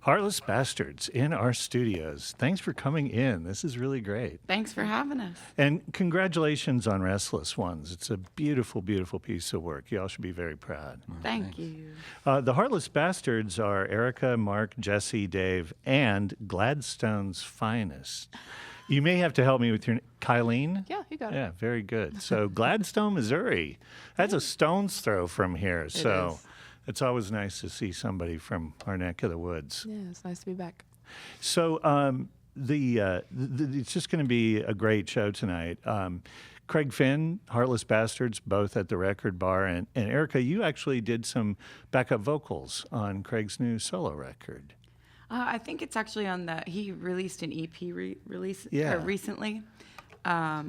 Heartless Bastards in our studios. Thanks for coming in. This is really great. Thanks for having us. And congratulations on Restless Ones. It's a beautiful, beautiful piece of work. You all should be very proud. Thank you. The Heartless Bastards are Erica, Mark, Jesse, Dave, and Gladstone's finest. You may have to help me with your Kylene? Yeah, you got it. Yeah, very good. So Gladstone, Missouri. That's a stone's throw from here. So it's always nice to see somebody from our neck of the woods. Yeah, it's nice to be back. So it's just going to be a great show tonight. Craig Finn, Heartless Bastards, both at the Record Bar. And Erica, you actually did some backup vocals on Craig's new solo record. I think it's actually on he released an EP recently. Yeah,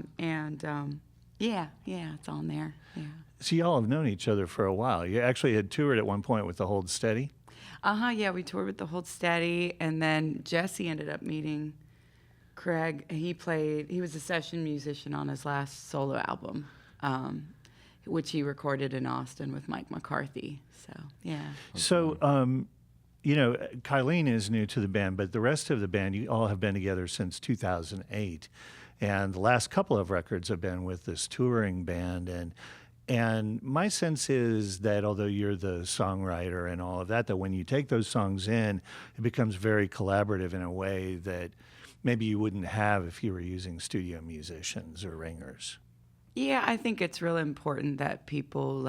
it's on there. Yeah. So y'all have known each other for a while. You actually had toured at one point with the Hold Steady. Yeah, we toured with the Hold Steady, and then Jesse ended up meeting Craig. He was a session musician on his last solo album, which he recorded in Austin with Mike McCarthy. So, yeah. So, Kylene is new to the band, but the rest of the band, you all have been together since 2008. And the last couple of records have been with this touring band. And my sense is that although you're the songwriter and all of that, that when you take those songs in, it becomes very collaborative in a way that maybe you wouldn't have if you were using studio musicians or ringers. Yeah, I think it's really important that people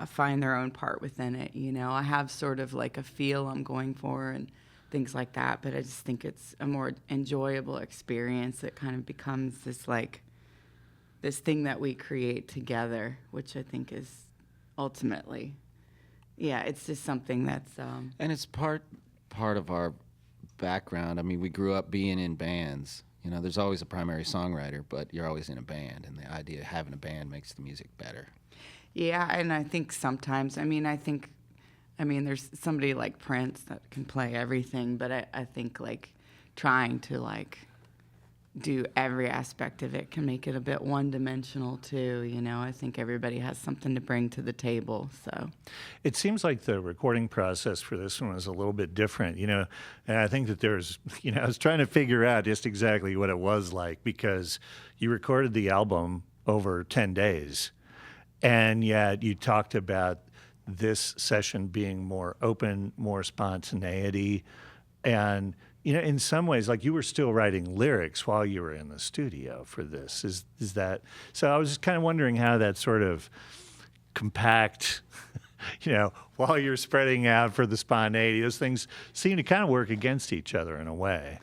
find their own part within it. I have sort of like a feel I'm going for and things like that, but I just think it's a more enjoyable experience that kind of becomes this thing that we create together, which I think is ultimately, it's just something that's... And it's part of our background. I mean, we grew up being in bands. There's always a primary songwriter, but you're always in a band, and the idea of having a band makes the music better. Yeah, and I think sometimes, there's somebody like Prince that can play everything, but I think trying to do every aspect of it can make it a bit one-dimensional too. I think everybody has something to bring to the table. So it seems like the recording process for this one was a little bit different, and I think that there's, I was trying to figure out just exactly what it was like, because you recorded the album over 10 days. And yet you talked about this session being more open, more spontaneity. And, in some ways, you were still writing lyrics while you were in the studio for this. Is that... So I was just kind of wondering how that sort of compact, while you're spreading out for the spontaneity, those things seem to kind of work against each other in a way.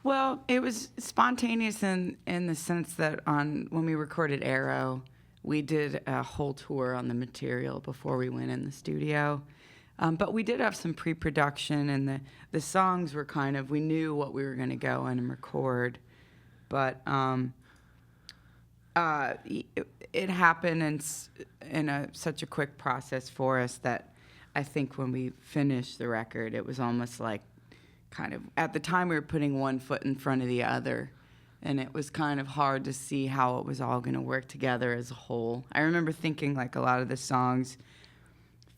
Well, it was spontaneous in the sense that when we recorded Arrow, we did a whole tour on the material before we went in the studio. But we did have some pre-production, and the songs were we knew what we were going to go in and record. But it happened in such a quick process for us that I think when we finished the record, it was almost at the time we were putting one foot in front of the other. And it was kind of hard to see how it was all going to work together as a whole. I remember thinking a lot of the songs,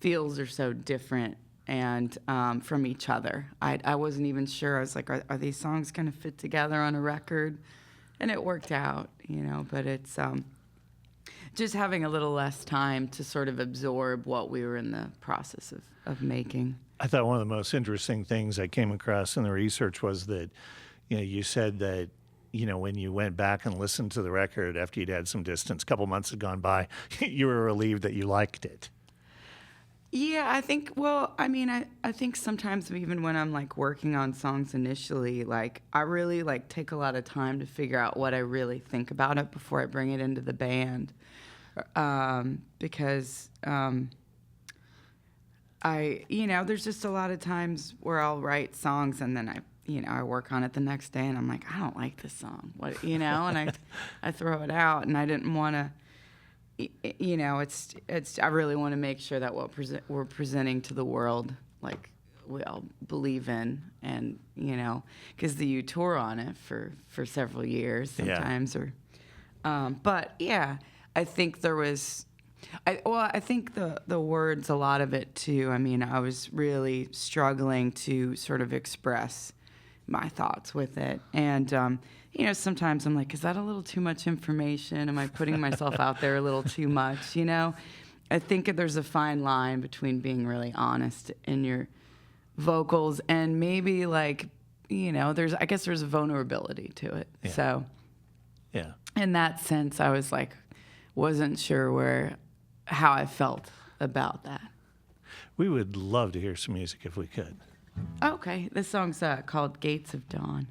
feels are so different and from each other. I wasn't even sure. I was like, are these songs going to fit together on a record? And it worked out, but it's just having a little less time to sort of absorb what we were in the process of making. I thought one of the most interesting things I came across in the research was that, you said that, when you went back and listened to the record after you'd had some distance, a couple months had gone by, you were relieved that you liked it. Yeah, I think, I think sometimes even when I'm working on songs initially, I really take a lot of time to figure out what I really think about it before I bring it into the band. Because there's just a lot of times where I'll write songs and then I work on it the next day and I'm like, I don't like this song, and I throw it out, and I didn't want to, I really want to make sure that what we're presenting to the world, we all believe in, and, because you tour on it for several years sometimes, but yeah, I think there was I think the words, a lot of it too. I mean, I was really struggling to sort of express my thoughts with it, and sometimes I'm like, is that a little too much information? Am I putting myself out there a little too much? I think there's a fine line between being really honest in your vocals and maybe like, there's a vulnerability to it. Yeah. So, Yeah. in that sense, I was like, wasn't sure how I felt about that. We would love to hear some music if we could. Okay, this song's called Gates of Dawn.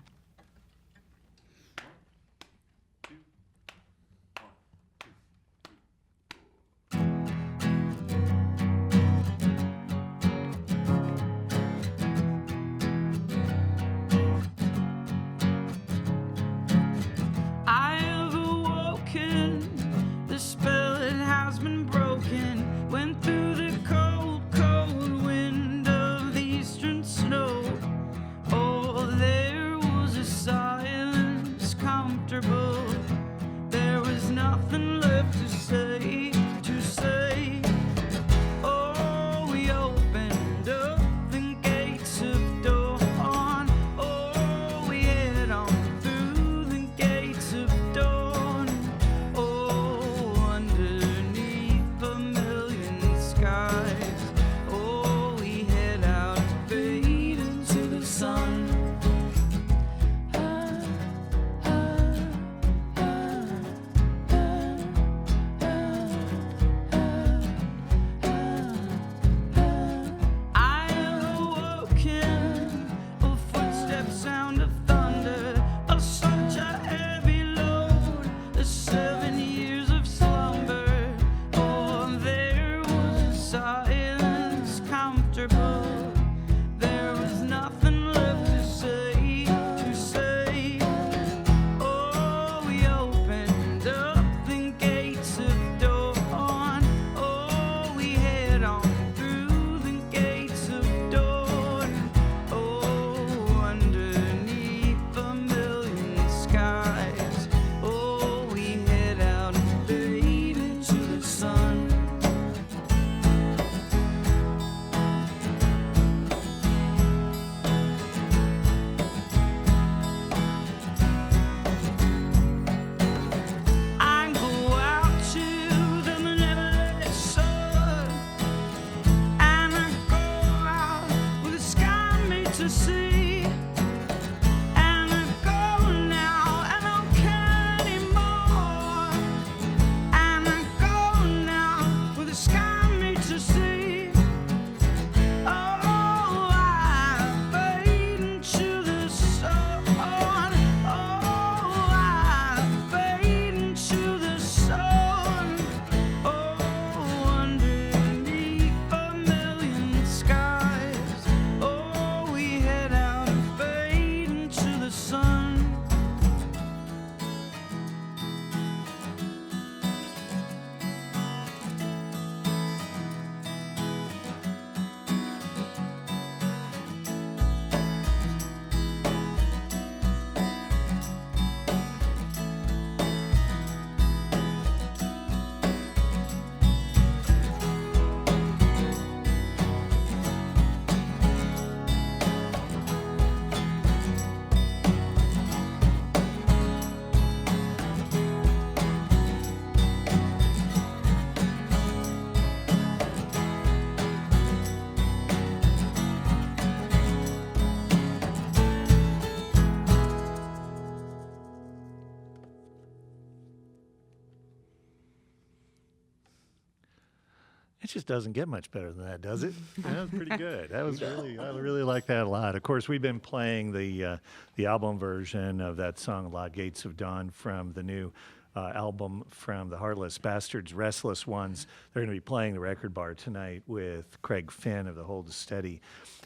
It just doesn't get much better than that, does it? That was pretty good. That was I really like that a lot. Of course, we've been playing the album version of that song, "La Gates of Dawn," from the new album from the Heartless Bastards, Restless Ones. They're going to be playing the Record Bar tonight with Craig Finn of the Hold Steady.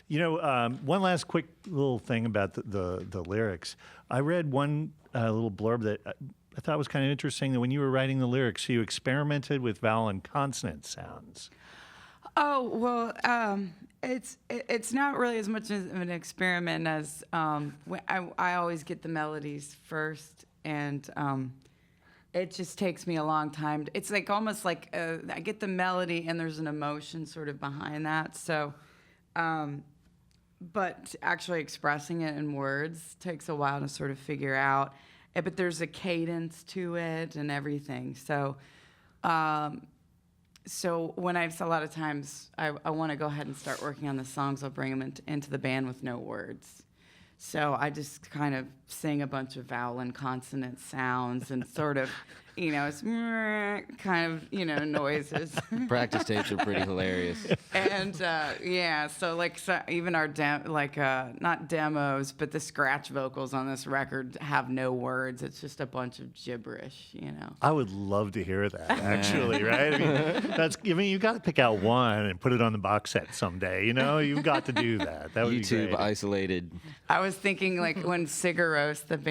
One last quick little thing about the lyrics. I read one little blurb that I thought was kind of interesting, that when you were writing the lyrics, you experimented with vowel and consonant sounds. Oh, well, it's not really as much of an experiment as I always get the melodies first, and it just takes me a long time. It's like almost like I get the melody and there's an emotion sort of behind that. So, but actually expressing it in words takes a while to sort of figure out. But there's a cadence to it and everything. So, so when a lot of times I want to go ahead and start working on the songs, I'll bring them into the band with no words. So I just kind of sing a bunch of vowel and consonant sounds and sort of, it's kind of, noises. Practice tapes are pretty hilarious. And so even our not demos, but the scratch vocals on this record have no words. It's just a bunch of gibberish, I would love to hear that, actually, right? I mean, you got to pick out one and put it on the box set someday. You've got to do that. That would YouTube be great. isolated. I was thinking when Sigaros, that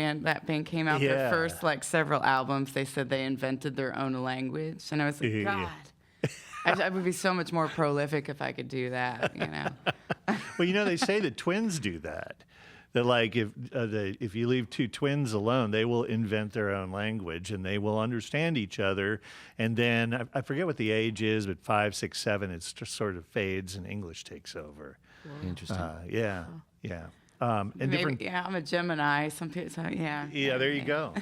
band came out, their first several albums, they said they invented their own language, and I was like, God. I would be so much more prolific if I could do that, Well, they say that twins do that. That if you leave two twins alone, they will invent their own language and they will understand each other. And then I forget what the age is, but 5, 6, 7, it just sort of fades and English takes over. Interesting. Yeah. And Maybe, I'm a Gemini. Some people, yeah. Yeah, there you go.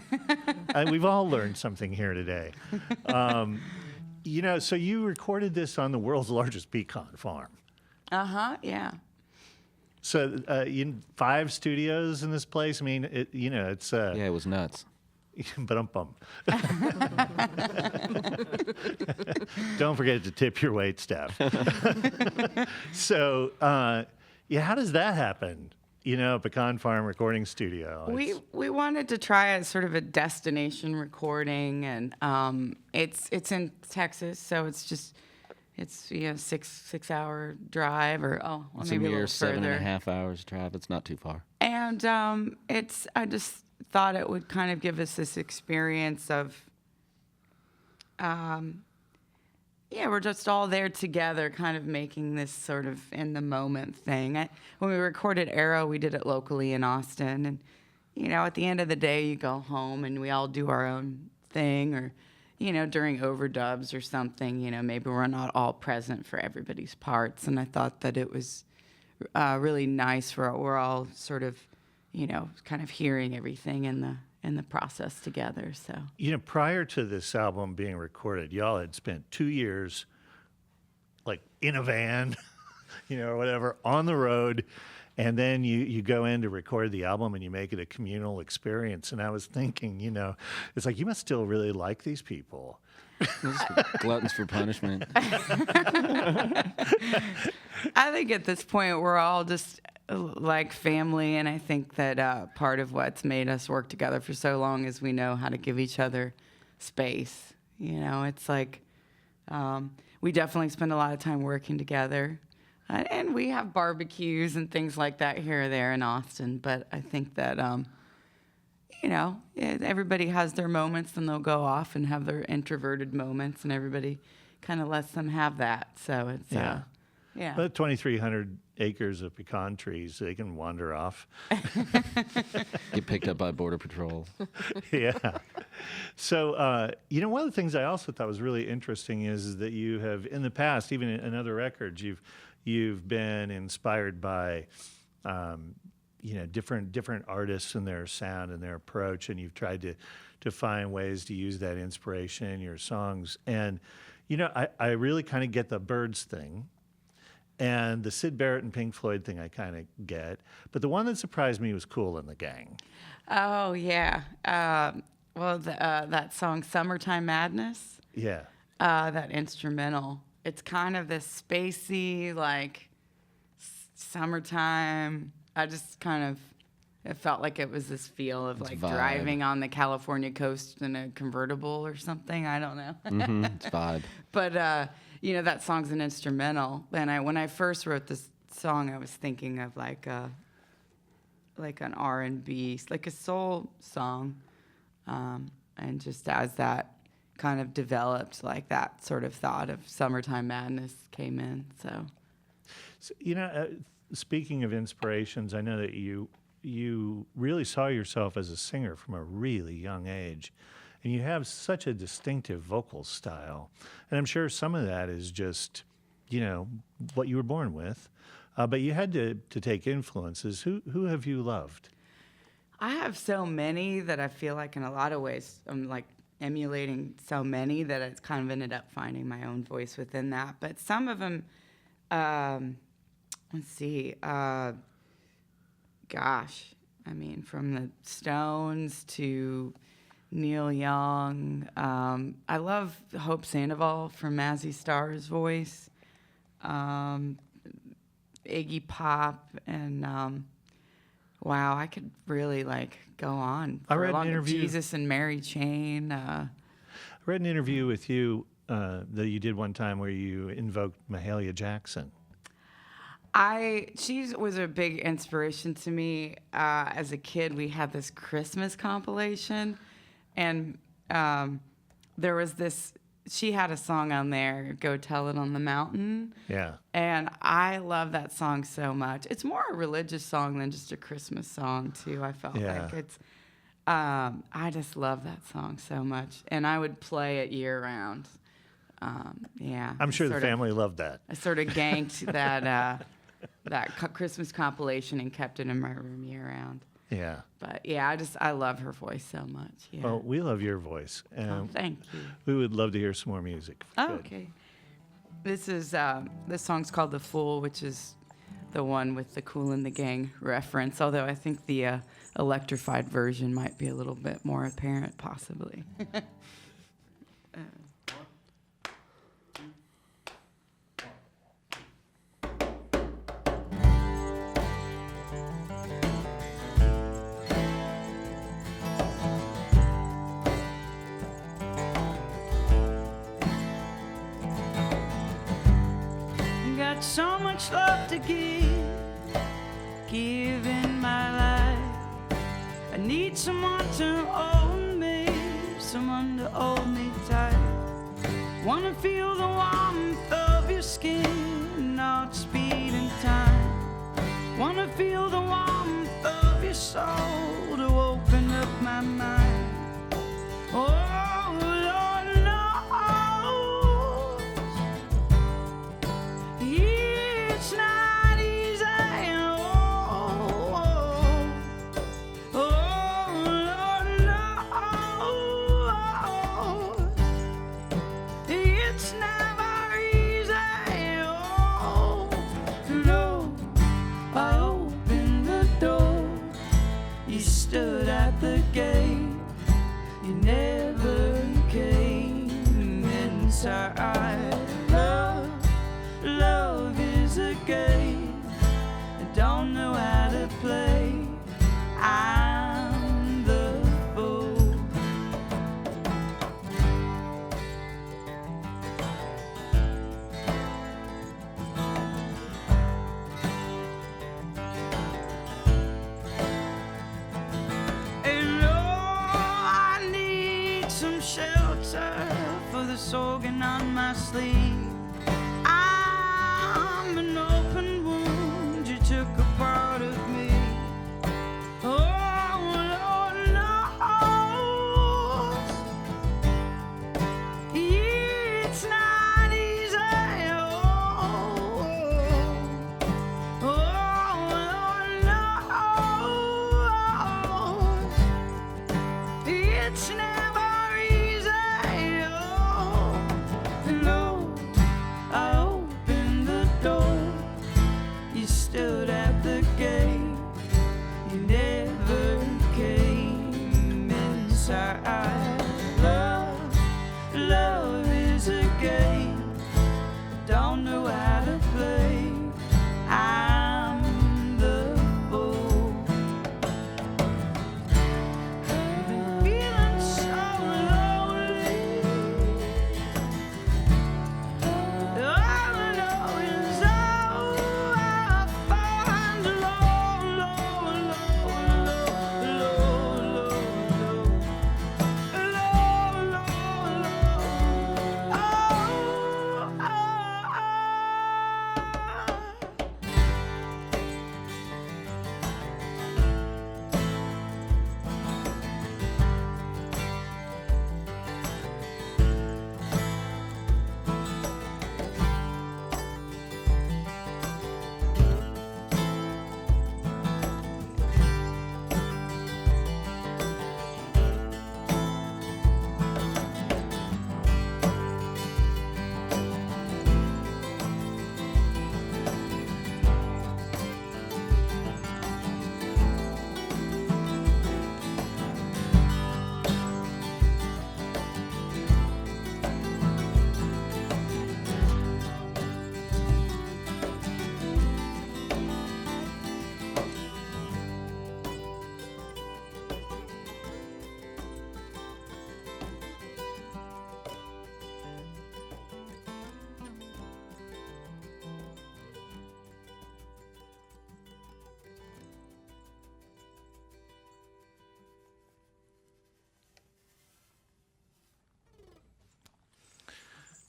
We've all learned something here today. So you recorded this on the world's largest pecan farm. Yeah. So 5 studios in this place. I mean, it's Yeah, it was nuts. Ba-dum-bum. Don't forget to tip your wait staff. So, how does that happen? Pecan Farm Recording Studio. We wanted to try a sort of a destination recording, and it's in Texas, so it's 6-hour drive, or It's maybe a little 7.5 hours drive. It's not too far. And I just thought it would kind of give us this experience of, we're just all there together, kind of making this sort of in the moment thing. When we recorded Arrow, we did it locally in Austin, and at the end of the day, you go home and we all do our own thing, or during overdubs or something, maybe we're not all present for everybody's parts. And I thought that it was really nice we're all sort of, kind of hearing everything in the process together. So prior to this album being recorded, y'all had spent 2 years in a van, or whatever, on the road. And then you go in to record the album and you make it a communal experience. And I was thinking, it's like you must still really like these people. Gluttons for punishment. I think at this point we're all just like family. And I think that part of what's made us work together for so long is we know how to give each other space. It's like we definitely spend a lot of time working together. And we have barbecues and things like that here or there in Austin. But I think that, everybody has their moments and they'll go off and have their introverted moments. And everybody kind of lets them have that. So it's, But 2,300 acres of pecan trees, they can wander off. Get picked up by Border Patrol. Yeah. So, one of the things I also thought was really interesting is that you have, in the past, even in other records, you've been inspired by, different artists and their sound and their approach, and you've tried to find ways to use that inspiration in your songs. And, I really kind of get the Byrds thing, and the Syd Barrett and Pink Floyd thing I kind of get. But the one that surprised me was Kool and the Gang. Oh, yeah. That song, Summertime Madness. Yeah. That instrumental. It's kind of this spacey, summertime. I just it felt like it was this feel of driving on the California coast in a convertible or something. I don't know. It's vibe. But, that song's an instrumental. And when I first wrote this song, I was thinking of an R&B, like a soul song. And just as that kind of developed, that sort of thought of Summertime Madness came in. So speaking of inspirations, I know that you really saw yourself as a singer from a really young age, and you have such a distinctive vocal style. And I'm sure some of that is just, what you were born with. But you had to take influences. Who have you loved? I have so many that I feel like in a lot of ways I'm like emulating so many that it's kind of ended up finding my own voice within that. But some of them, let's see, from the Stones to Neil Young. I love Hope Sandoval from Mazzy Star's voice. Iggy Pop, and wow, I could really go on. I read an interview. Jesus and Mary Chain. I read an interview with you that you did one time where you invoked Mahalia Jackson. She was a big inspiration to me. As a kid, we had this Christmas compilation, and there was this. She had a song on there, "Go Tell It on the Mountain." Yeah. And I love that song so much. It's more a religious song than just a Christmas song, too. I felt like it's. I just love that song so much, and I would play it year round. I'm sure the family loved that. I sort of ganked that Christmas compilation and kept it in my room year round. Yeah. But yeah, I love her voice so much. Yeah. Well, we love your voice. Thank you. We would love to hear some more music. Oh, okay. This song's called "The Fool," which is the one with the Kool and the Gang reference. Although I think the electrified version might be a little bit more apparent, possibly. So much love to give in my life. I need someone to hold me, someone to hold me tight. Wanna feel the warmth of your skin, not speed and time. Wanna feel the warmth of your soul to open up my mind. Oh, love is a game I don't know how to play. I'm the fool. And I need some shelter for the soaking on my sleeve. I'm an open wound, you took a part of me. Oh, Lord knows it's not easy. Lord knows it's never easy. No,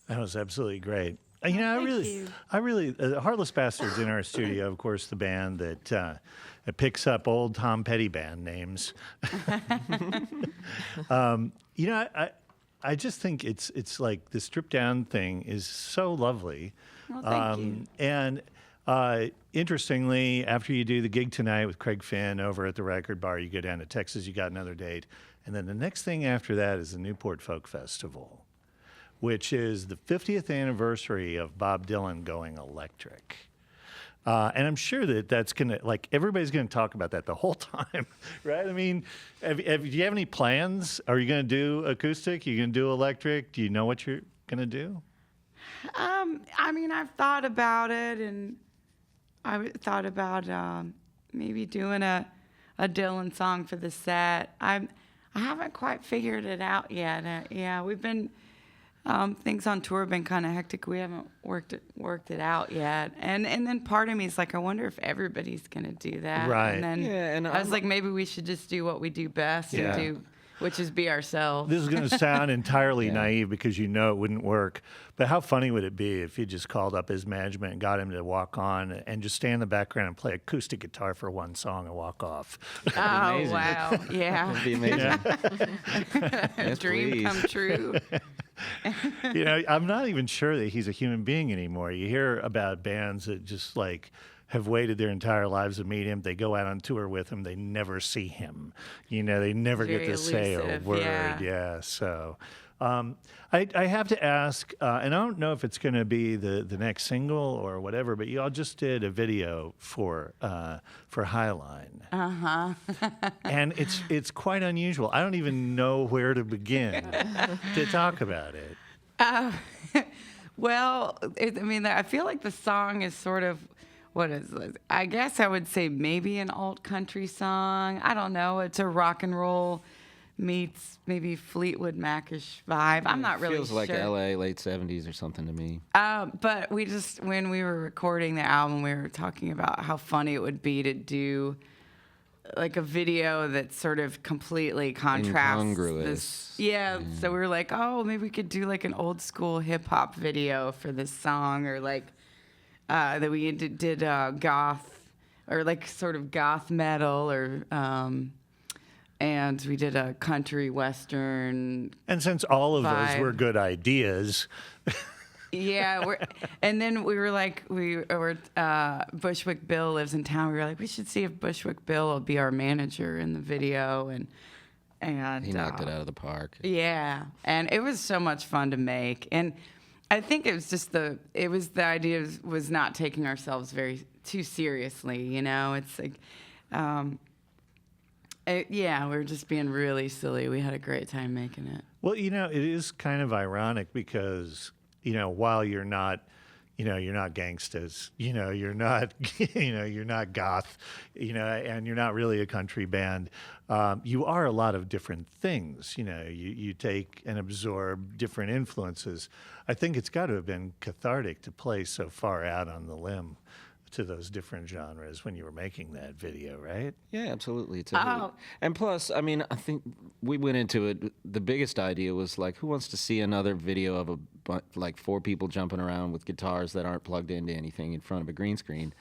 That was absolutely great. You know, you. I really, Heartless Bastards in our studio, of course, the band that it picks up old Tom Petty band names. You know, I just think it's like the stripped down thing is so lovely. Well, thank you. And interestingly, after you do the gig tonight with Craig Finn over at the Record Bar, you go down to Texas, you got another date. And then the next thing after that is the Newport Folk Festival, which is the 50th anniversary of Bob Dylan going electric. And I'm sure that that's going to, like, everybody's going to talk about that the whole time, right? I mean, do you have any plans? Are you going to do acoustic? Are you going to do electric? Do you know what you're going to do? I mean, I've thought about it, and I thought about maybe doing a Dylan song for the set. I haven't quite figured it out yet. Yeah, we've been things on tour have been kind of hectic. We haven't worked it out yet. And then part of me is like, I wonder if everybody's gonna do that. Right. And then and I was like, maybe we should just do what we do best Yeah. and do, which is be ourselves. This is going to sound entirely naive because you know it wouldn't work. But how funny would it be if you just called up his management and got him to walk on and just stay in the background and play acoustic guitar for one song and walk off? Oh amazing. wow! Yeah, That'd be amazing. Yes, dream please. come true. You know, I'm not even sure that he's a human being anymore. You hear about bands that just like have waited their entire lives to meet him. They go out on tour with him. They never see him. You know, they never get Very to say a elusive, word. yeah. So I have to ask, and I don't know if it's going to be the next single or whatever, but y'all just did a video for Highline. And it's quite unusual. I don't even know where to begin to talk about it. Well, I mean, I feel like the song is sort of, what is it? I guess I would say maybe an alt country song. I don't know. It's a rock and roll meets maybe Fleetwood Mac-ish vibe. I'm not really Feels sure. like L.A. late 70s or something to me. But we just, when we were recording the album, we were talking about how funny it would be to do like a video that sort of completely contrasts Incongruous. this. Yeah, so we were like, oh, maybe we could do like an old school hip hop video for this song, or like that we did goth, or like sort of goth metal, or and we did a country western. And since all of those Vibe. were good ideas, Yeah, and then we were like, Bushwick Bill lives in town. We were like, we should see if Bushwick Bill will be our manager in the video, and He knocked it out of the park. yeah, and it was so much fun to make. And I think it was just the idea was not taking ourselves too seriously. You know, it's like, yeah, we were just being really silly. We had a great time making it. well, you know, it is kind of ironic because, you know, while you're not gangsters, you're not, you're not goth, and you're not really a country band. You are a lot of different things. You take and absorb different influences. I think it's got to have been cathartic to play so far out on the limb to those different genres when you were making that video, right? Yeah, absolutely. And plus, I mean, I think we went into it. The biggest idea was like, who wants to see another video of like 4 people jumping around with guitars that aren't plugged into anything in front of a green screen?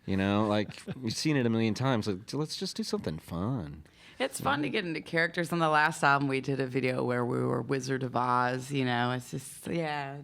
Like we've seen it a million times. Like, let's just do something fun. It's fun to get into characters. On the last album, we did a video where we were Wizard of Oz. It's just, yeah,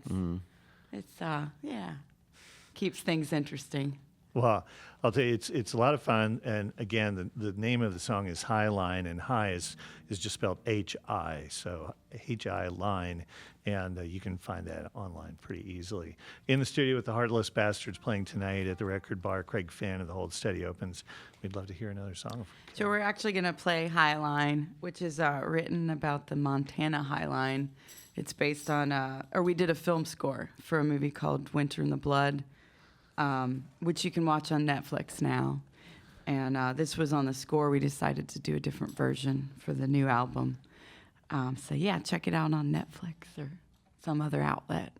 keeps things interesting. Well, I'll tell you, it's a lot of fun. And again, the name of the song is Highline, and high is just spelled H-I, so H-I line. And you can find that online pretty easily. In the studio with the Heartless Bastards playing tonight at the Record Bar, Craig Finn of the Hold Steady opens. We'd love to hear another song. So we're actually going to play Highline, which is written about the Montana Highline. It's based on, or we did a film score for a movie called Winter in the Blood, which you can watch on Netflix now. And this was on the score. We decided to do a different version for the new album. So yeah, check it out on Netflix or some other outlet.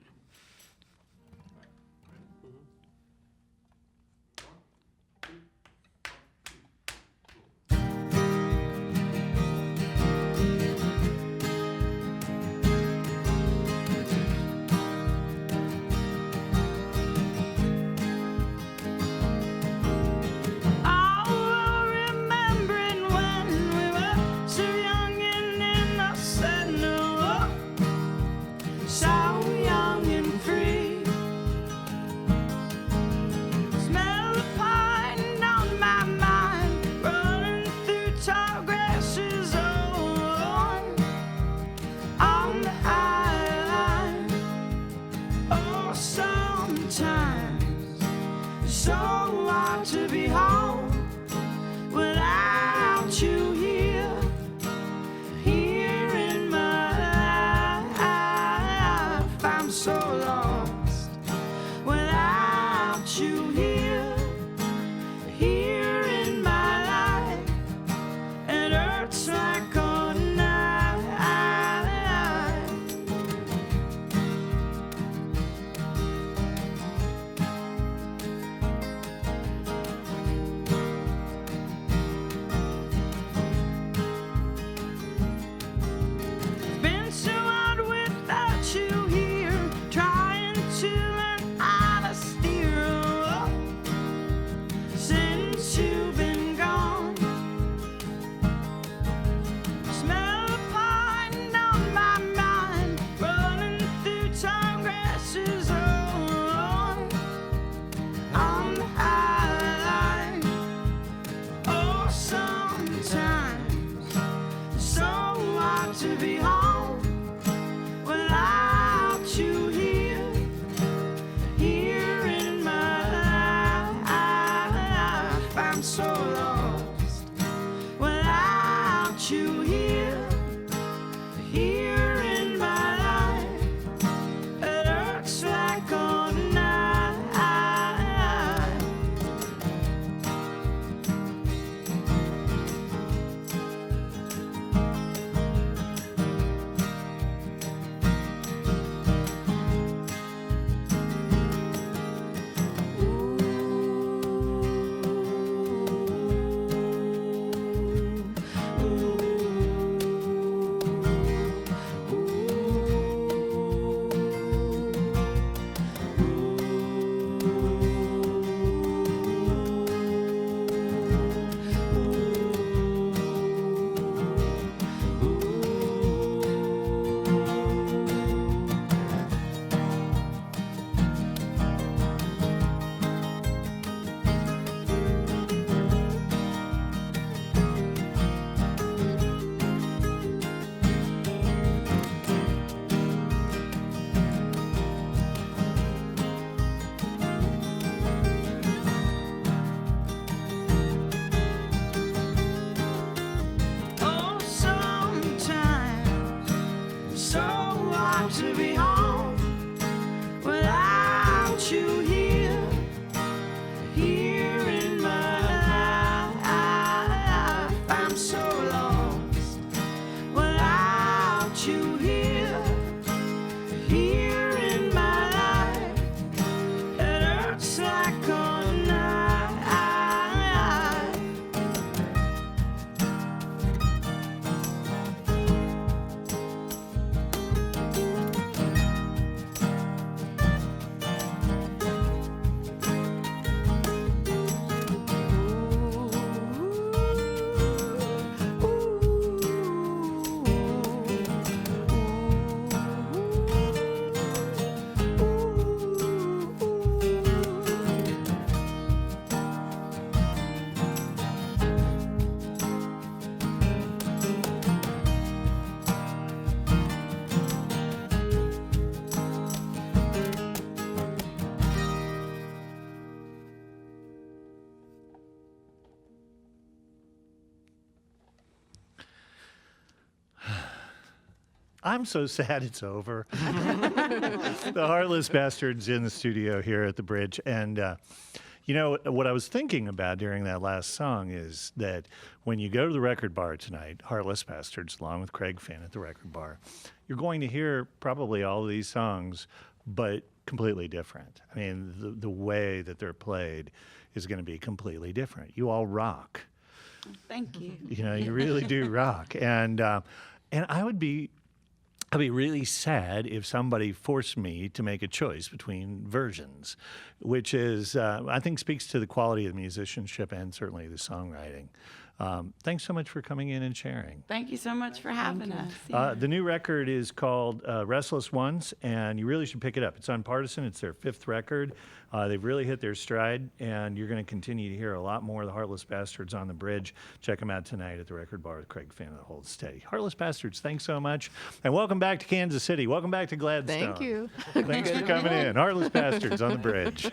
Without you here, here in my life, it hurts like all night. Oh, sometimes so hard to be home without you here, here in my life. I'm so lost without you here, here in my life. It hurts like all night. I'm so sad it's over. The Heartless Bastards in the studio here at the Bridge. And, you know, what I was thinking about during that last song is that when you go to the record bar tonight, Heartless Bastards, along with Craig Finn at the record bar, you're going to hear probably all of these songs, but completely different. I mean, the way that they're played is going to be completely different. You all rock. Thank you. You know, you really do rock. And I'd be really sad if somebody forced me to make a choice between versions, which is, I think, speaks to the quality of the musicianship and certainly the songwriting. Thanks so much for coming in and sharing. Thank you so much for having us. The new record is called Restless Ones, and you really should pick it up. It's on Partisan. It's their 5th record. They've really hit their stride, and you're going to continue to hear a lot more of the Heartless Bastards on the Bridge. Check them out tonight at the record bar with Craig Finn and the Hold Steady. Heartless Bastards, thanks so much. And welcome back to Kansas City. Welcome back to Gladstone. Thank you. Thanks for coming in. Heartless Bastards on the Bridge.